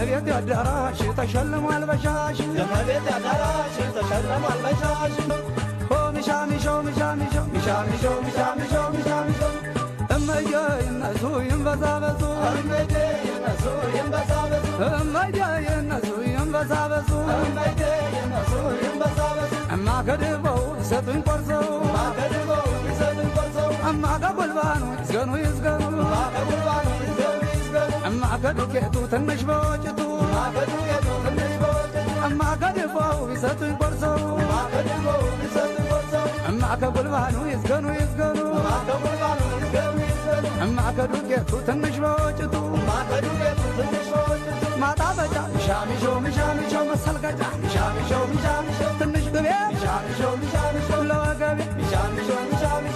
የመቤት አዳራሽ ተሸልሟል በሻሽ የመቤት አዳራሽ ተሸልሟል በሻሽ ሚሻ ሚሾ ሚሻ ሚሾ ሚሻ ሚሾ ሚሻ ሚሾ ሚሻ ሚሾ እመዬ የነሱ ይንበዛበዙ እመዬ የነሱ ይንበዛበዙ እመዬ የነሱ ይንበዛበዙ እመዬ የነሱ ይንበዛበዙ እማከድበው ይሰጡኝ ቆርሰው እማከድበው ይሰጡኝ ቆርሰው እማከጉልባኑ ይዝገኑ ይዝገኑ እማከጉልባኑ ይዝገኑ ይዝገኑ እማከዱቄቱ ትንሽ በወጭቱ እማከዱቄቱ ትንሽ በወጭቱ እማከድበው ይሰጡኝ ቆርሰው እማከድበው ይሰጡኝ ቆርሰው እማከጉልባኑ ይዝገኑ ይዝገኑ እማከጉልባኑ ይዝገኑ ይዝገኑ እማከዱቄቱ ትንሽ በወጭቱ እማከዱቄቱ ትንሽ በወጭቱ ማጣበጫ ሚሻ ሚሾ ሚሻ ሚሾ መሰልቀጫ ሚሻ ሚሾ ሚሻ ሚሾ ትንሽ ግቤ ሚሻ ሚሾ ሚሻ ሚሾ ለወገቤ ሚሻ ሚሾ ሚሻ ሚሾ